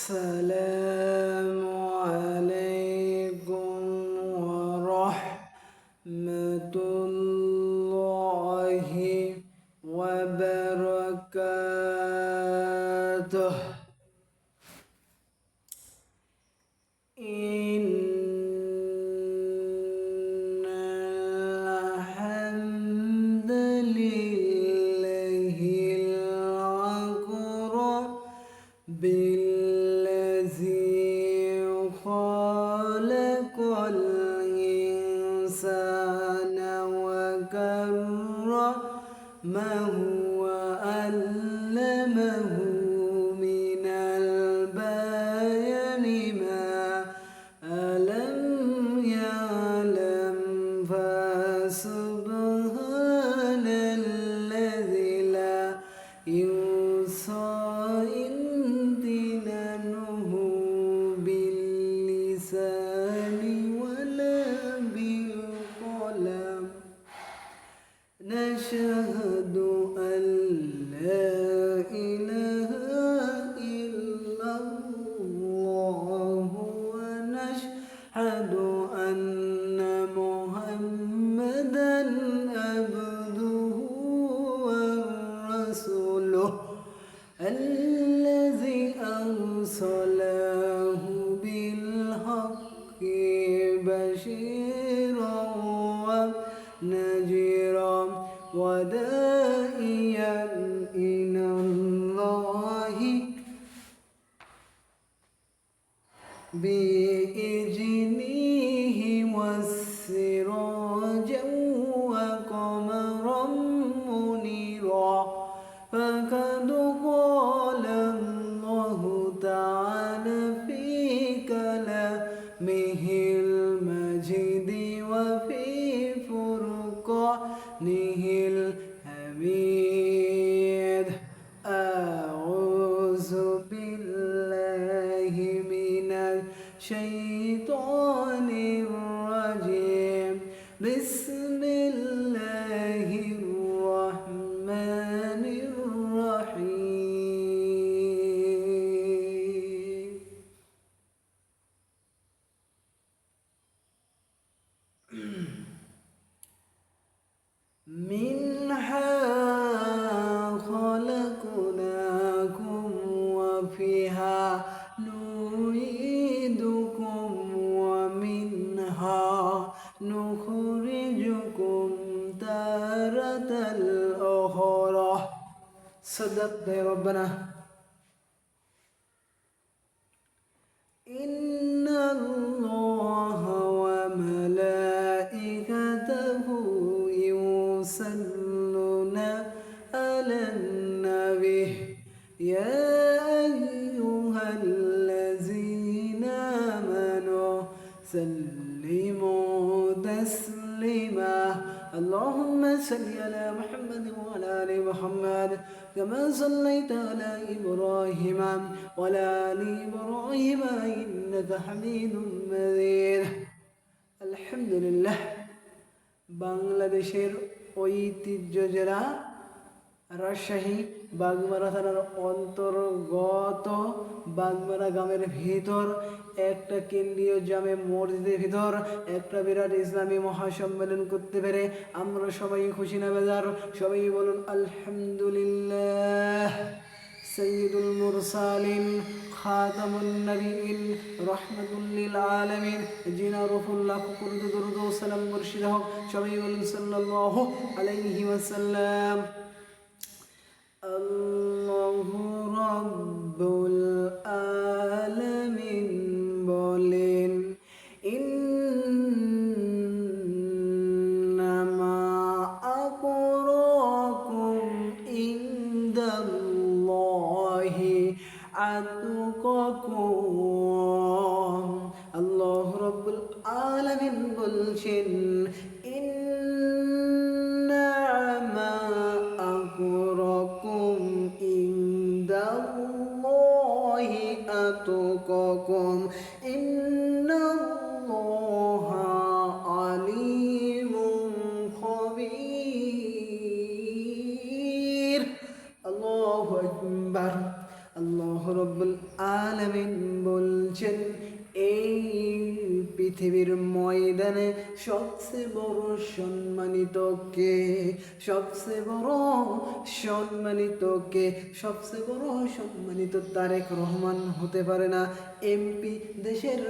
السلام عليكم ورحمة الله وبركاته. إن الحمد لله الأكرم بالذي خلق الإنسان وكرمه وعلمه من البيان ما ألم يعلم فسبحان الذي لا يحصى امتنانه باللسان ولا بالقلم. نشهد أن لا إله إلا الله ونشهد أن محمدا عبده ورسوله الذي أرسله بالحق بشيرا ونذيرا وداعيا إلى الله بإذنه وسراجا وقمرا منيرا. فقد قال الله تعالى في كلامه المجيد وفي فرقانه الحميد. أعوذ بالله من الشيطان الرجيم. بسم الله الرحمن الرحيم. منها خلقناكم وفيها نعيدكم ومنها نخرجكم تارة أخرى. صدقت يا ربنا. إن الله وملائكته يصلون على النبي يا أيها الذين آمنوا سلموا تسليما. اللهم صل على محمد وعلى آل محمد كما صليت على إبراهيم وعلى آل إبراهيم إنك حميد مجيد. الحمد لله. বাংলাদেশের ঐতিহ্য জেলা রাজশাহী বাগমারা থানার অন্তর্গত বাগমারা গ্রামের ভিতর একটা কেন্দ্রীয় জামে মসজিদের ভিতর একটা বিরাট ইসলামী মহাসম্মেলন করতে পেরে আমরা সবাই খুশি না বেজার? সবাই বলুন আলহামদুলিল্লাহ। সৈয়দুল মুরসালিন খাতামুন নবীন রহমাতুল লিল আলামিন জিনার রূহুল্লাহ কুরদু দুরুদ ও সালাম মুর্শিদ হক। সবাই বলুন সাল্লাল্লাহু আলাইহি ওয়াসাল্লাম। আল্লাহু রাব্বুল আলামিন বলেন ইন্নামা আকরাকুম ইনদাল্লাহি আতকাকুম। আল্লাহু রাব্বুল আলামিন বলছেন ইন্নামা আকরাকুম ইনদাল্লাহি আতকাকুম ইন্নাল্লাহা আলিমুন খাবীর। আল্লাহু আকবার। আল্লাহ রাব্বুল আলামিন আলামিন বলছেন এই পৃথিবীর ময়দানে সবচেয়ে বড় সম্মানিত কে? সবচেয়ে বড় সম্মানিত কে? সবচেয়ে বড় সম্মানিত তারেক রহমান হতে পারে না, এমপি দেশের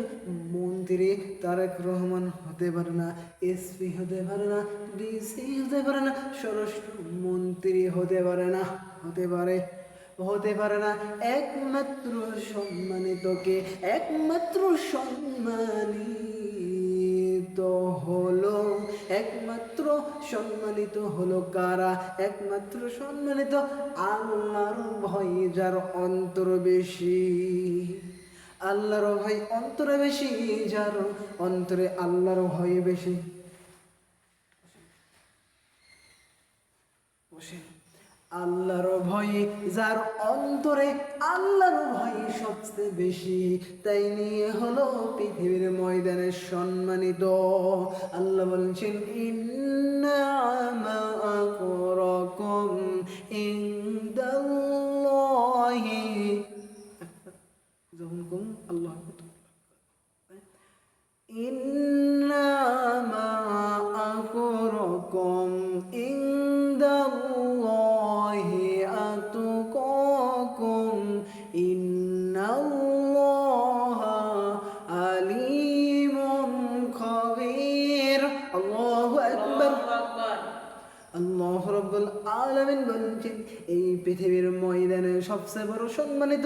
মন্ত্রী তারেক রহমান হতে পারে না, এসপি হতে পারে না, ডিসি হতে পারে না, স্বরাষ্ট্রমন্ত্রী হতে পারে না, হতে পারে না। একমাত্র সম্মানিত কে? একমাত্র সম্মানিত হলো, একমাত্র সম্মানিত হলো কারা? একমাত্র সম্মানিত আল্লাহর ভয় যার অন্তর বেশি, আল্লাহর ভয় অন্তরে বেশি, যার অন্তরে আল্লাহর ভয় বেশি। আল্লাহর ভয় যার অন্তরে আল্লাহর ভয় সবচেয়ে বেশি, তাই নিয়ে হলো পৃথিবীর ময়দানে সম্মানিত। আল্লাহ বলছেন ইন্না আকরাকুম ইনদাল্লাহি আল্লাহ ইন্না আকরাকুম ইনদাল্লাহি আতকাকুম ইন্নাল্লাহা আলিমুন খাবীর। আল্লাহু আকবার। আল্লাহ রাব্বুল আলামিন বলেন এই পৃথিবীর ময়দানে সবচেয়ে বড় সম্মানিত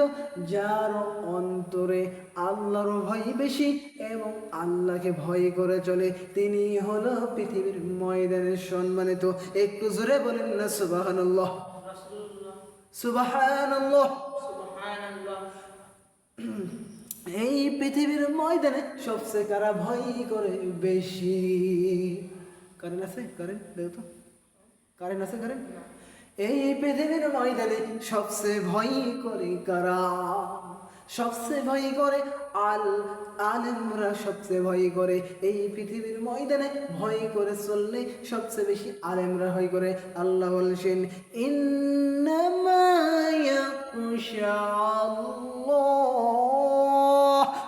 যার অন্তরে আল্লাহর ভয় বেশি এবং আল্লাহকে ভয় করে চলে, তিনি হলো পৃথিবীর ময়দানে সম্মানিত। একটু জোরে বলেন না সুবহানাল্লাহ, সুবহানাল্লাহ, সুবহানাল্লাহ। এই পৃথিবীর ময়দানে সবচেয়ে কারা ভয় করে বেশি? কারেন্ট আছে? কারেন্ট দেও তো, কারেন্ট আছে? কারেন্ট। এই পৃথিবীর ময়দানে সবচেয়ে ভয় করে কারা? সবচেয়ে ভয় করে আলেমরা সবচেয়ে ভয় করে। এই পৃথিবীর ময়দানে ভয় করে চললে সবচেয়ে বেশি আলেমরা ভয় করে। আল্লাহ বলছেন ইন্নামা ইয়াখশা আল্লাহ।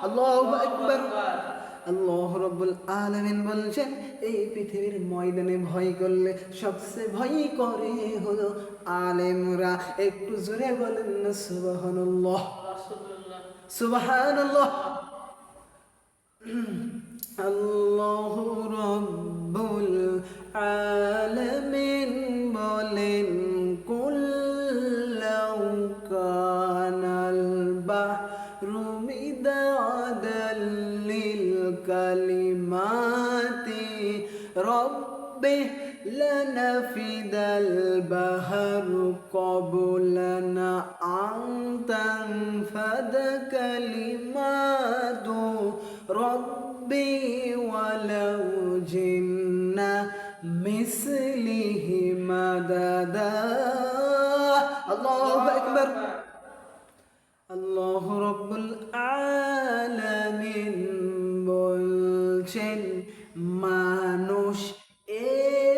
আল্লাহু আকবার। আল্লাহ রাব্বুল আলামিন বলছেন এই পৃথিবীর ময়দানে ভয় করলে সবচেয়ে ভয় করে হলো আলেমরা। একটু জোরে বলেন না সুবহানাল্লাহ, সুবহানাল্লাহ। আল্লাহু রাব্বুল আলামিন বলেন কুল লাউ কানাল বাহরু মিদাদাল লিল কালিমাতি রব্বি লানাফিদাল বাহরু ক্বাবলা আন তানফাদা কালিমাতু রব্বি ওয়ালাউ জিন্না মিসলিহি মাদাদা। আল্লাহু আকবার। আল্লাহ রাব্বুল আলামিন বলছেন মানুষ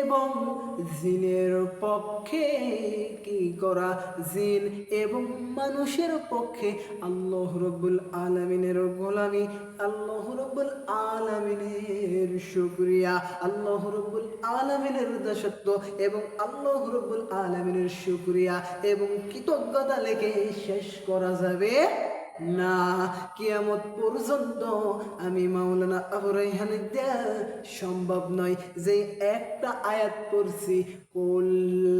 এবং জিনের পক্ষে কি করা? জিন এবং মানুষের পক্ষে আল্লাহ রাব্বুল আলামিনের গোলামি, আল্লাহ রাব্বুল আলামিনের শুকরিয়া, আল্লাহ রাব্বুল আলামিনের দাসত্ব এবং আল্লাহ রাব্বুল আলামিনের শুকরিয়া এবং কৃতজ্ঞতা লেগে শেষ করা যাবে না। কিয়ামত পর্যন্ত আমি মাওলানা আবু রায়হানের দেয়া সম্ভব নয় যে একটা আয়াত পড়ছি কুল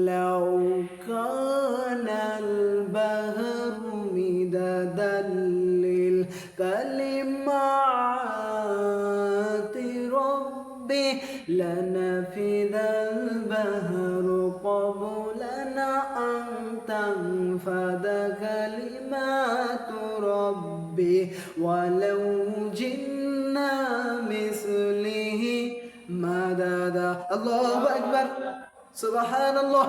লাউ কানাল বাহরু মিদাদাল লিল কালিমাতি রব্বি লানাফিদাল বাহরু ক্বাবলা আন তানফাদা কালিমাতু রব্বি ওয়ালাউ জিন্না মিসলিহি মাদাদা। আল্লাহু আকবার, সুবহানাল্লাহ।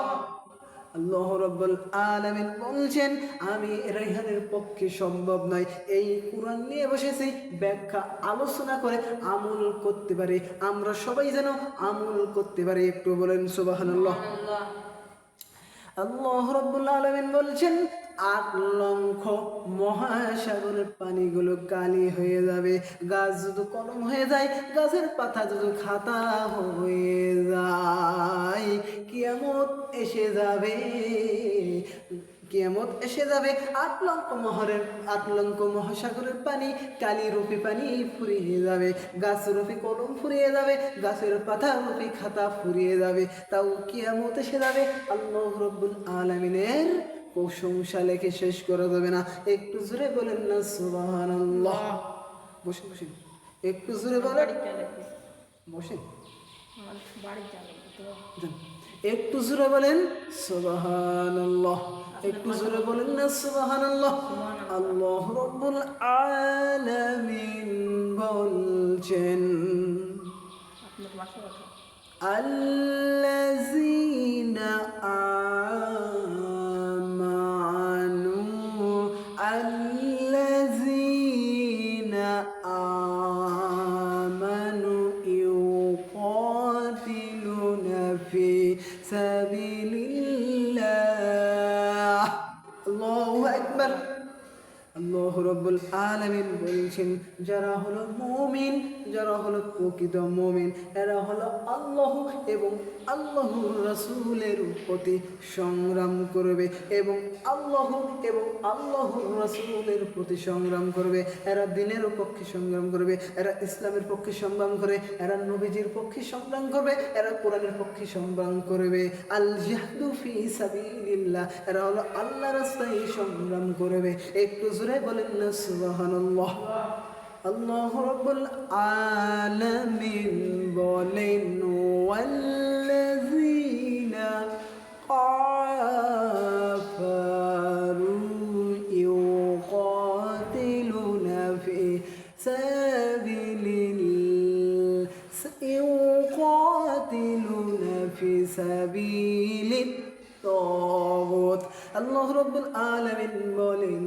আল্লাহ রাব্বুল আলামিন বলছেন আমি রায়হানের পক্ষে সম্ভব নয়। এই কুরআন নিয়ে বসেছি ব্যাখ্যা আলোচনা করে আমল করতে পারে, আমরা সবাই যেন আমল করতে পারি। একটু বলেন সুবহানাল্লাহ। আল্লাহ রাব্বুল আলামিন বলছেন 8 লক্ষ মহাসাগরের পানিগুলো কালি হয়ে যাবে, গাছ যদি কলম হয়ে যায়, গাছের পাতা যদি খাতা হয়ে যায়, কিয়ামত এসে যাবে। কিয়ামত এসে যাবে, 8 লক্ষ মহাসাগরের পানি কালি রূপে পানি ফুরিয়ে যাবে, গাছ রূপে কলম ফুরিয়ে যাবে, গাছের পাতা রূপে খাতা ফুরিয়ে যাবে, তাও কিয়ামত এসে যাবে। আল্লাহ রাব্বুল আলামিনের প্রশংসা লেখে শেষ করা যাবে না। একটু জোরে বলেন না সুবহানাল্লাহ। বসেন বসেন, একটু জোরে বলেন, বসেন, একটু জোরে বলেন সুবহানাল্লাহ, একটু জোরে বলেন না সুবহানাল্লাহ। আল্লাহ রাব্বুল আলামিন বলছেন আল্লাযীনা আমানু আল্লাযীনা আমানু ইউকাতিলুনা ফি সাবিলিল্লাহ। আল্লাহু আকবার। আল্লাহ রাব্বুল আলামিন বলছেন যারা হলো মুমিন, যারা হলো প্রকৃত মুমিন, এরা হলো আল্লাহ এবং আল্লাহর রাসূলের প্রতি সংগ্রাম করবে, এবং আল্লাহ এবং আল্লাহর রাসূলের প্রতি সংগ্রাম করবে। এরা দ্বীনের পক্ষে সংগ্রাম করবে, এরা ইসলামের পক্ষে সংগ্রাম করে, এরা নবীজির পক্ষে সংগ্রাম করবে, এরা কোরআনের পক্ষে সংগ্রাম করবে। আল জিহাদু ফি সাবিলিল্লাহ, এরা হলো আল্লাহর রাস্তায় সংগ্রাম করবে। একটু জোরে বলেন না সুবহানাল্লাহ। আল্লাহ রাব্বুল আলামিন বলেন ওয়াল্লাযীনা কাফারু ইউকাতিলুনা ফি সাবিলিত তাগুত। আল্লাহ রাব্বুল আলামিন বলেন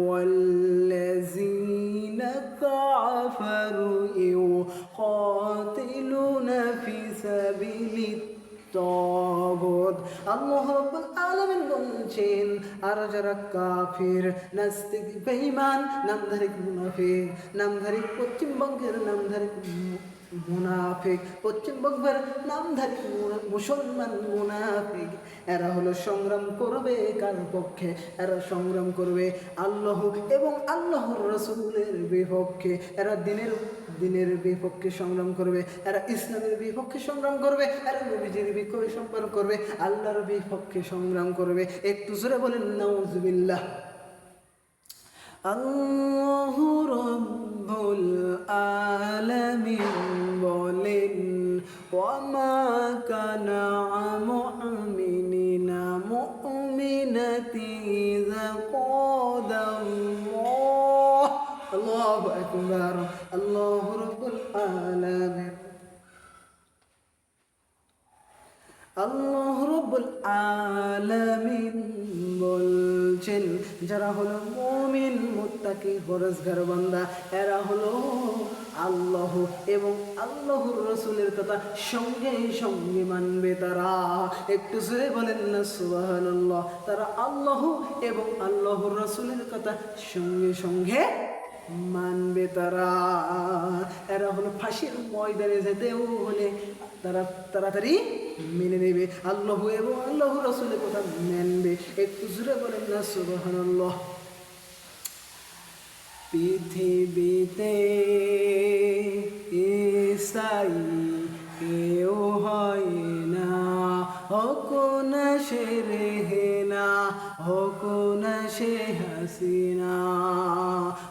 ওয়াল্লাযীনা কাফারু ইউকাতিলুনা ফি সাবিলিত তাগুত। আল্লাহ রাব্বুল আলামিন বলছেন আর যারা কাফির, নাস্তিক, বেঈমান, নামধারী মুনাফিক, নামধারী পশ্চিমবঙ্গের নামধারী মুনাফিক, পশ্চিমবঙ্গের নামধারী মুসলমান মুনাফিক, এরা হলো সংগ্রাম করবে কার পক্ষে? এরা সংগ্রাম করবে আল্লাহ এবং আল্লাহর রাসূলের বিপক্ষে। এরা দিনের বিপক্ষে সংগ্রাম করবে, এরা ইসলামের বিপক্ষে সংগ্রাম করবে, এরা নবীজির বিপক্ষে সংগ্রাম করবে, আল্লাহর বিপক্ষে সংগ্রাম করবে। একটু জোরে বলেন নাউজুবিল্লাহ। আল্লাহু রাব্বুল আলামিন বলেন ওয়ামা কানা মুমিনিনা মুমিনাতি ইযা কাদাল্লাহ। আল্লাহু আকবার। আল্লাহু রাব্বুল আলামিন, আল্লাহ রাব্বুল আলামিন বলছেন যারা হলো মুমিন, মুত্তাকি, পরহেজগার বান্দা, এরা হলো আল্লাহ এবং আল্লাহর রাসূলের কথা সঙ্গে সঙ্গে মানবে তারা। একটু জোরে বলেন না সুবহানাল্লাহ। তারা আল্লাহ এবং আল্লাহর রাসূলের কথা সঙ্গে সঙ্গে মানবে তারা। এরা হলো ফাঁসির ময়দানে যেতেও হলে তারা তাড়াতাড়ি মেনে নেবে আল্লাহ এবং আল্লাহ রাসূলের কথা মানবে। একটু জোরে বলেন না সুবহানাল্লাহ। পৃথিবীতে ঈসাই কেউ হয় না, হোক না সে রেহেনা, হোক না সে হাসিনা,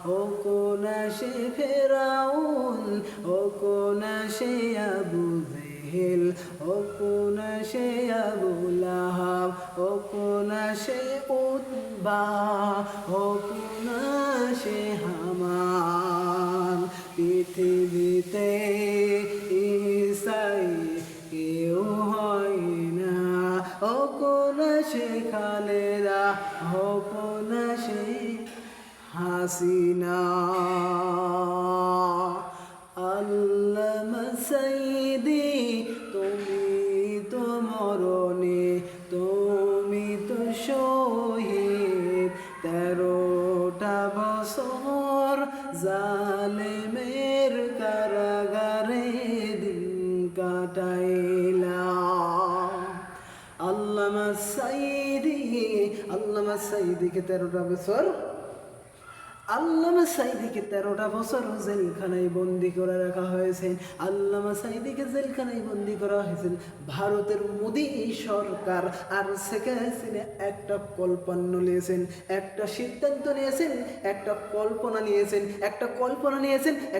হোক না সে ফেরাউন, হোক না সে আবু জেহেল, হোক না সে আবু লাহাব, হোক না সে উতবা, হোক না সে হামান। পৃথিবীতে ঈসাই কেউ হয় না, হোক না সে খালেদা, হোক না সে হাসিনা। আল্লামা সাইয়্যিদি তুমি তো মরণে, তুমি তো শহীদ 13টা বছর জালেমের কারাগারে দিন কাটাইলাম। আল্লামা সাইদিকে 13টা বছর জেলখানায় বন্দি করে রাখা হয়েছে। আল্লামা সাইদিকে জেলখানায় বন্দি করা হয়েছে ভারতের মোদী সরকার। আর শেখ হাসিনা একটা কল্পনা নিয়েছেন, একটা সিদ্ধান্ত নিয়েছেন,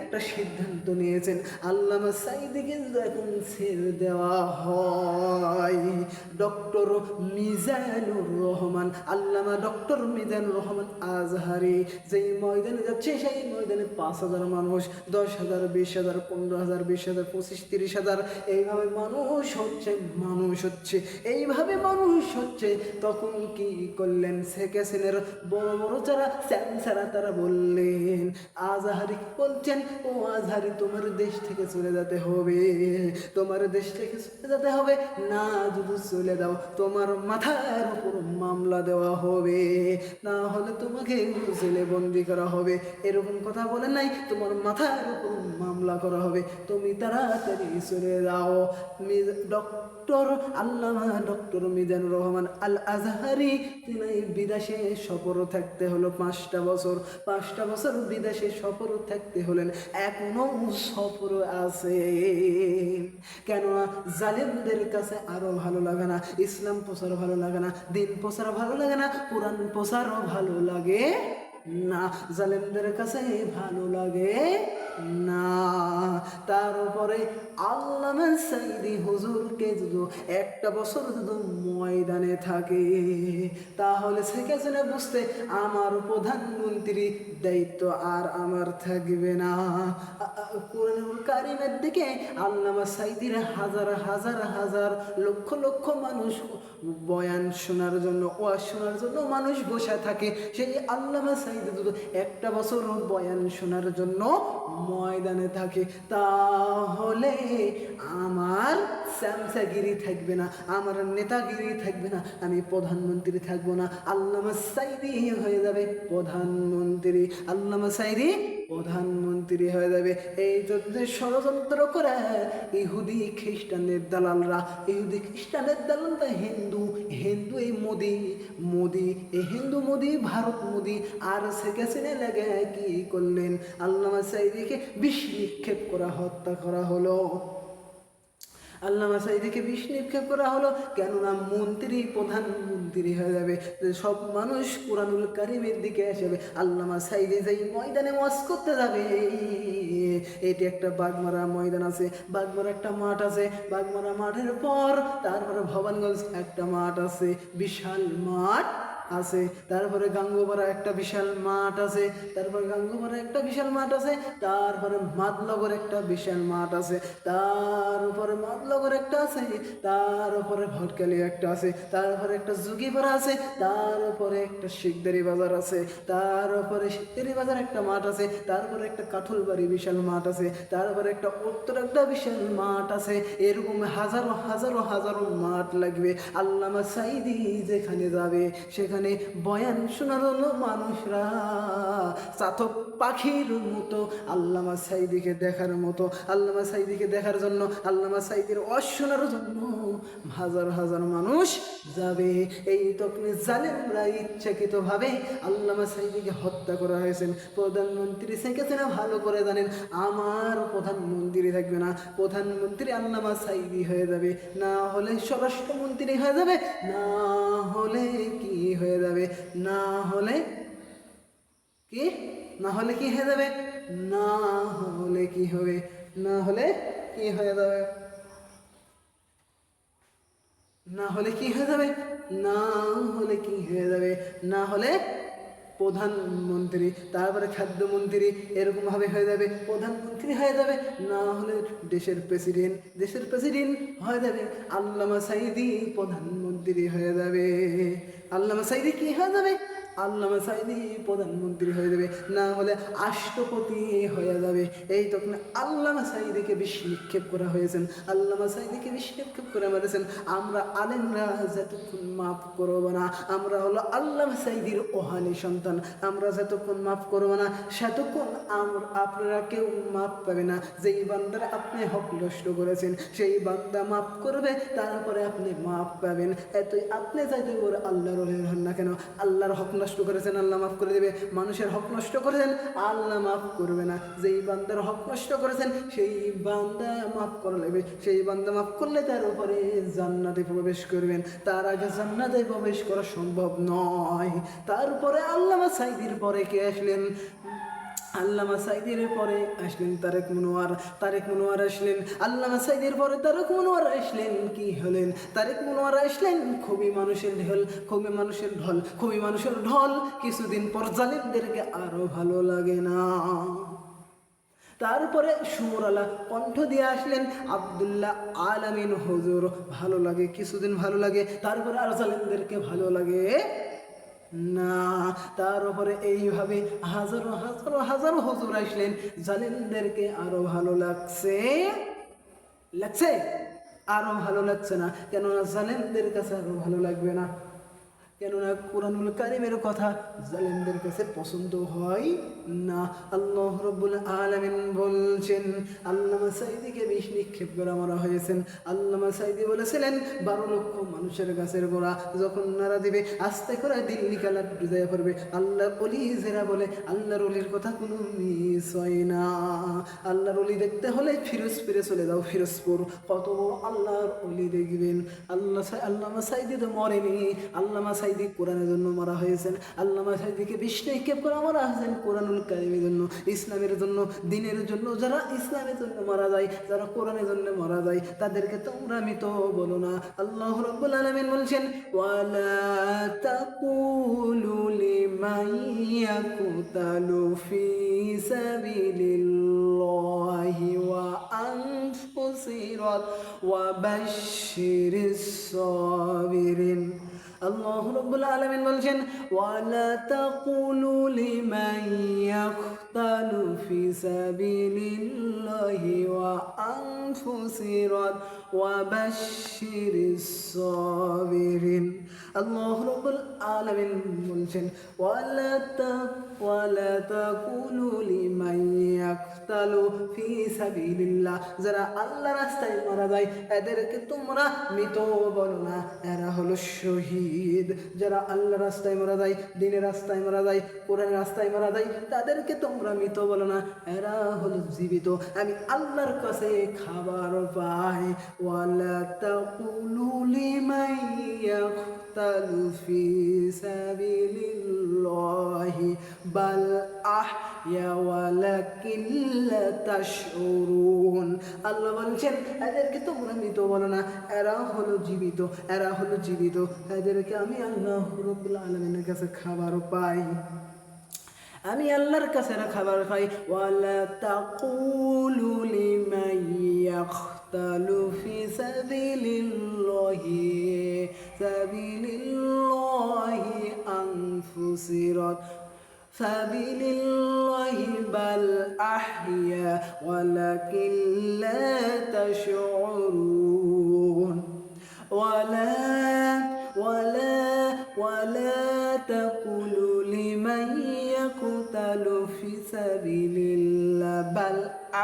একটা সিদ্ধান্ত নিয়েছেন। আল্লামা সাইদিকে এখন ছেড়ে দেওয়া হয় ডক্টর মিজানুর রহমান, ডক্টর মিজানুর রহমান আজহারি যেই ময়দানে যাচ্ছে, সেই ময়দানে 5,000 মানুষ, 10,000, 20,000, 15,000, 20,000, 25,000, 30,000 এইভাবে মানুষ হচ্ছে। তখন কি করলেন শেখ হাসিনার বড় বড় যারা স্যামসারা, তারা বললেন, আজহারি বলছেন, ও আজহারি তোমার দেশ থেকে চলে যেতে হবে, না যদি চলে দাও তোমার মাথার উপর মামলা দেওয়া হবে, না হলে তোমাকে জেলে বন্দি করা হবে। এরকম কথা বলেন নাই, তোমার মাথার উপর মামলা করা হবে, তুমি তাড়াতাড়ি চলে যাও। ডক্টর মিজানুর রহমান আল আজহারি তিনি বিদেশে সফর থাকতে হলো 5টা বছর বিদেশে সফর থাকতে হলেন, এখনো সফর আছে। কেননা জালেমদের কাছে আরো ভালো লাগে না ইসলাম প্রচার, ভালো লাগে না দিন প্রচার, ভালো লাগে না কোরআন প্রচারও ভালো লাগে না, জালেমদের কাছে ভালো লাগে না। তার উপরে আল্লামা সাইদি হুজুরকে যদি 1টা বছর যদি ময়দানে থাকে, তাহলে শেখ হাসিনা বুঝতে আমার প্রধানমন্ত্রী দায়িত্ব আর আমার থাকবে না। কোরআনুল কারীমের দিকে আল্লামা সাইদির হাজার লক্ষ মানুষ বয়ান শোনার জন্য, ওয়াজ শোনার জন্য মানুষ বসে থাকে। সেই আল্লামা সাইদি যদি 1টা বছর বয়ান শোনার জন্য ময়দানে থাকে, তাহলে আমার স্যামসাগিরি থাকবে না, আমার নেতাগিরি থাকবে না, আমি প্রধানমন্ত্রী থাকবো না। আল্লামা সাইদি হয়ে যাবে প্রধানমন্ত্রী, হয়ে যাবে। এই জন্য ষড়যন্ত্র করে ইহুদি খ্রিস্টানের দালালরা হিন্দু এই মোদি ভারত মোদি আর শেখ হাসিনা লাগে কি করলেন, আল্লামা সাইদিকে বিষ নিক্ষেপ করা, হত্যা করা হলো। কেননা প্রধানমন্ত্রী হয়ে যাবে, সব মানুষ কুরআনুল কারীমের দিকে আসবে। আল্লামা সাইদি যেই ময়দানে ওয়াজ করতে যাবে, এটি একটা বাগমারা ময়দান আছে, বাগমারা একটা মাঠ আছে, বাগমারা মাঠের পর তারপরে ভবানগঞ্জ একটা মাঠ আছে, বিশাল মাঠ আছে, তারপরে গাঙ্গোপাড়া একটা বিশাল মাঠ আছে, তারপরে মাদনগর একটা বিশাল মাঠ আছে, তারপরে মাদনগর একটা আছে, তারপরে ভটকালি একটা আছে, তারপরে একটা জুগিপাড়া আছে, তারপরে একটা শিকদারি বাজার আছে, তারপরে শিকদারি বাজার একটা মাঠ আছে, তারপরে একটা কাঠলবাড়ি বিশাল মাঠ আছে, তারপরে একটা উত্তর একটা বিশাল মাঠ আছে। এরকম হাজারো মাঠ লাগবে। আল্লামা সাইদি যেখানে যাবে সেখানে বয়ান শোনার জন্য মানুষরা চাতক পাখির মতো আল্লামা সাইদিকে দেখার জন্য, আল্লামা সাইদির ওয়াজ শোনার জন্য হাজার মানুষ যাবে। এই তখন জালেমরা ইচ্ছাকৃতভাবে আল্লামা সাইদিকে হত্যা করা হয়েছে। প্রধানমন্ত্রী শেখ হাসিনা ভালো করে জানেন, আমার প্রধানমন্ত্রী থাকবে না, প্রধানমন্ত্রী আল্লামা সাইদি হয়ে যাবে, না হলে স্বরাষ্ট্রমন্ত্রী হয়ে যাবে, না হলে কি হয়ে যাবে, না হলে কি হয়ে যাবে, না হলে কি হয়ে যাবে, না হলে প্রধানমন্ত্রী, তারপরে খাদ্যমন্ত্রী, এরকম ভাবে হয়ে যাবে, প্রধানমন্ত্রী হয়ে যাবে, না হলে দেশের প্রেসিডেন্ট হয়ে যাবে। আল্লামা সাইদি প্রধানমন্ত্রী হয়ে যাবে, আল্লামা সাইদি কি হয়ে যাবে, আল্লামা সাঈদী প্রধানমন্ত্রী হয়ে যাবে, না হলে রাষ্ট্রপতি হয়ে যাবে। এই তখন আল্লামা সাঈদীকে বিষ নিক্ষেপ করা হয়েছেন, আল্লামা সাঈদীকে বিষ নিক্ষেপ করে মারেছেন। আমরা আলেমরা যতক্ষণ মাফ করবো না, আমরা হলো আল্লামা সাঈদীর ওহানি সন্তান, আমরা যতক্ষণ মাফ করবো না সেতক্ষণ আপনারা কেউ মাফ পাবে না। যেই বান্দারা আপনি হক নষ্ট করেছেন সেই বান্দা মাফ করবে, তারপরে আপনি মাফ পাবেন। এতই আপনি চাইতে করে আল্লাহর ওলি হন না কেন, আল্লাহর হক নষ্ট করেছেন আল্লাহ মাফ করে দেবে, মানুষের হক নষ্ট করেছেন আল্লাহ মাফ করবে না। যেই বান্দার হক নষ্ট করেছেন সেই বান্দা মাফ করে নেবে, সেই বান্দা মাফ করলে তার উপরে জান্নাতে প্রবেশ করবেন, তার আগে জান্নাতে প্রবেশ করা সম্ভব নয়। তারপরে আল্লামা সাঈদীর পরে কে আসলেন? আল্লামা সাঈদীর পরে আসলেন তারেক মনোয়ার, তারেক মনোয়ার আসলেন। আল্লামা সাঈদীর পরে তারেক মনোয়ার আসলেন, কি হলেন? তারেক মনোয়ার আসলেন খুবই মানুষের ঢল, খুবই মানুষের ঢল, খুবই মানুষের ঢল। কিছুদিন পর জালিমদেরকে আরো ভালো লাগে না। তারপরে সুরালা কণ্ঠ দিয়ে আসলেন আব্দুল্লাহ আলামিন হুজুর, ভালো লাগে, কিছুদিন ভালো লাগে, তারপরে আর জালিমদেরকে ভালো লাগে না। তার উপরে এইভাবে হাজারো হাজারো হাজারো হুজুর আসলেন, জালিমদেরকে আরো ভালো লাগছে, লাগছে আরো ভালো লাগছে না। কেননা জালিমদের কাছে আরো ভালো লাগবে না, কেননা কুরআনুল কারীমের কথা জালিমদের কাছে পছন্দ হয় না। আল্লাহ রাব্বুল আলামিন বলছেন, আল্লামা সাঈদীকে বিষ নিক্ষেপ করে মারা হয়েছেন। আল্লামা সাঈদী বলেছিলেন 12 লক্ষ মানুষের গাছের গোড়া যখন নাড়া দিবে আস্তে করে দিল্লি কালা ডুবে পড়বে। আল্লাহর ওলি যারা বলে আল্লাহর ওলির কথা কোনো মিস হয় না। আল্লাহর ওলি দেখতে হলে ফিরোজপুরে চলে যাও, ফিরোজপুর কত বড় আল্লাহর ওলি দেখবেন। আল্লামা সাঈদী তো মরেনি, আল্লামা সাঈদী কোরআনের জন্য মারা হয়েছেন। আল্লামা সাঈদীকে বিষ নিক্ষেপ করে মারা হয়েছেন কোরআনুল কারীমের জন্য, ইসলামের জন্য, দ্বীনের জন্য। যারা ইসলামের জন্য মারা যায়, যারা কোরআনের জন্য মারা যায়, তাদেরকে তোমরা মৃত বলো না। আল্লাহ রাব্বুল আলামিন বলছেন, ওয়ালা তাকুলু লিমান ইয়াকুতালু ফি সাবিলিল্লাহি ওয়া আনফুসিরাত ওয়া বাশশিরিস সাবিরিন। আল্লাহ রাব্বুল আলামিন বলছেন, ওয়ালা তাকুলু লিমান ইয়াকতালু ফি সাবিলিল্লাহি ওয়া আনফুসিরাত ওয়া বাশশিরিস সাবিরিন। আল্লাহ রাব্বুল আলামিন বলছেন, ওয়ালা তাকুলু লিমান ইয়াকতালু ফি সাবিলিল্লাহ, যারা আল্লাহর রাস্তায় মারা যায় এদেরকে তোমরা মৃত বলো না, এরা হলো শহীদ। যারা আল্লাহর রাস্তায় মারা যায়, দ্বীনের রাস্তায় মারা যায়, কোরআনের রাস্তায় মারা যায়, তাদেরকে তোমরা মৃত বলো না, এরা হলো জীবিত। আমি আল্লাহর কাছে খাবার পাই। ওয়ালা তাকুলু লিমান ইয়াকতালু ফি সাবিলিল্লাহি বাল আহইয়া ওয়ালাকিন লা তাশউরুন। আল্লাহ বলছেন এদেরকে তোমরা মৃত বলো না, এরা হলো জীবিত, এরা হলো জীবিত। এদেরকে আমি আল্লাহ রাব্বুল আলামিনের কাছে খাবার পাই, আমি আল্লাহর কাছে খাবার পাই। ওয়ালা তাকুলু লিমান ইয়াকতালু ফি সাবিলিল্লাহি আনফুসিরাত সাবিলিল্লাহি বাল আহইয়া ওয়ালাকিন লা তাশউরুন। ولا تقولوا لمن يقتل في سبيل الله بل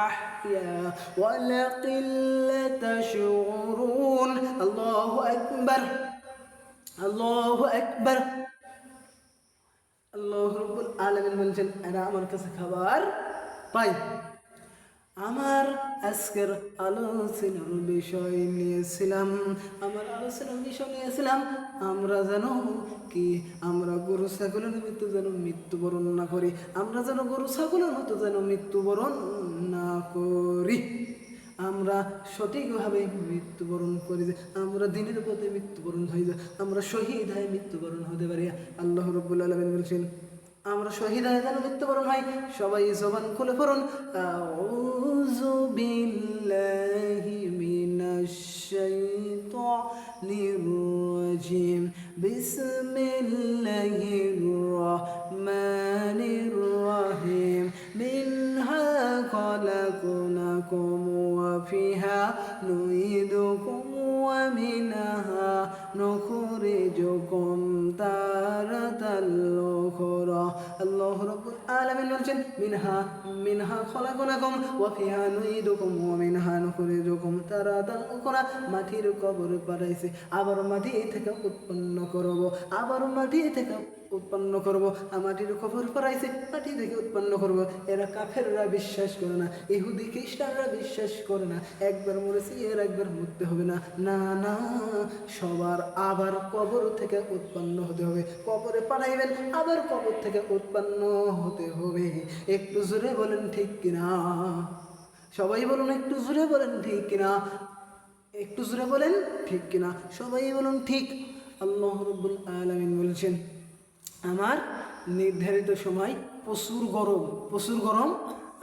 أحياء ولكن لا تشعرون। الله أكبر، الله أكبر। আল্লাহ রাব্বুল আলামিন বলছেন এরা আমার কাছে খাবার পাই। আমার আজকের আলোচনার বিষয় নিয়েছিলাম, আমরা যেন কি, আমরা গরু ছাগলের মতো যেন মৃত্যুবরণ না করি, আমরা যেন গরু ছাগলের মতো যেন মৃত্যুবরণ না করি, আমরা সঠিকভাবে মৃত্যুবরণ করি, যে আমরা দিনের পথে মৃত্যুবরণ হয়ে যায়, আমরা শহীদ হয়ে মৃত্যুবরণ হতে পারি। আল্লাহ রাব্বুল আলামিন বলছেন আমরা শহীদ হয়ে যেন মৃত্যুবরণ হয়। সবাই জবান খুলে পড়ুন, আউযু বিল্লাহি মিনাশ শাইতানির রাজিম। বিসমিল্লাহির রহমানির রহিম মিনহা খলাকনাকুম ওয়া ফিহা নুইদুকুম ওয়া মিনহা নুখরিজুকুম তারাতাল উখরা। আল্লাহু রাব্বুল আলামিন বলছেন মিনহা খলাকনাকুম ওয়া ফিহা নুইদুকুম ওয়া মিনহা নুখরিজুকুম তারাতাল উখরা। মাটির কবর বানাইছে, আবার মাটি থেকে উৎপন্ন করব, আবার মাটি থেকে উৎপন্ন করব, মাটির কবর বানাইছে, মাটি থেকে উৎপন্ন করব। এরা কাফেররা বিশ্বাস করে না, ইহুদি খ্রিস্টানরা বিশ্বাস করে না একবার মরেছি এর একবার মরতে হবে না। না না, সবার আবার কবর থেকে উৎপন্ন হতে হবে। কবরে পাঠাইবেন, আবার কবর থেকে উৎপন্ন হতে হবে। একটু জোরে বলেন ঠিক কিনা? সবাই বলুন, একটু জোরে বলেন ঠিক কিনা? একটু জোরে বলেন ঠিক কিনা? সবাই বলুন ঠিক। আল্লাহ রাব্বুল আলামিন বলছেন, আমার নির্ধারিত সময় প্রচুর গরম,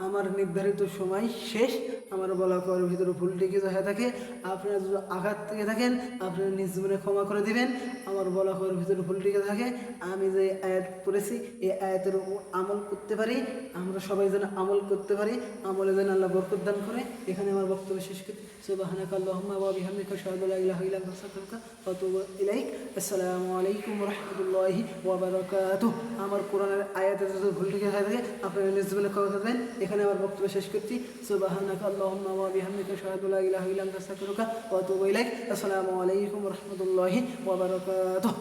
আমার নির্ধারিত সময় শেষ। আমার বলা করার ভিতরে ভুল টিকিত হয়ে থাকে, আপনারা যদি আঘাত থেকে থাকেন আপনারা নিজ জীবনে ক্ষমা করে দিবেন। আমার বলা করার ভিতরে ভুল টিকে থাকে, আমি যে আয়াত পড়েছি এই আয়াতের আমল করতে পারি, আমরা সবাই যেন আমল করতে পারি, আমলে যেন আল্লাহ বরকত দান করে। এখানে আমার বক্তব্য শেষ করি। সুবহানাকা আল্লাহুম্মা ওয়া বিহামদিকা আশহাদু আল্লা ইলাহা ইল্লা আনতা আস্তাগফিরুকা ওয়া আতুবু ইলাইক। আসসালামু আলাইকুম ওয়া রাহমাতুল্লাহি ওয়া বারাকাতুহু। আমার কোরআনের আয়াতে যদি ভুল টিকে থাকে আপনারা নিজ জীবনে ক্ষমা করবেন। এখানে আমার বক্তব্য শেষ করছি। সুবহানাকা আল্লাহুম্মা ওয়া বিহামদিকা আশহাদু আল্লা ইলাহা ইল্লা আনতা আস্তাগফিরুকা ওয়া আতুবু ইলাইক। আসসালামু আলাইকুম ওয়া রাহমাতুল্লাহি ওয়া বারাকাতুহু।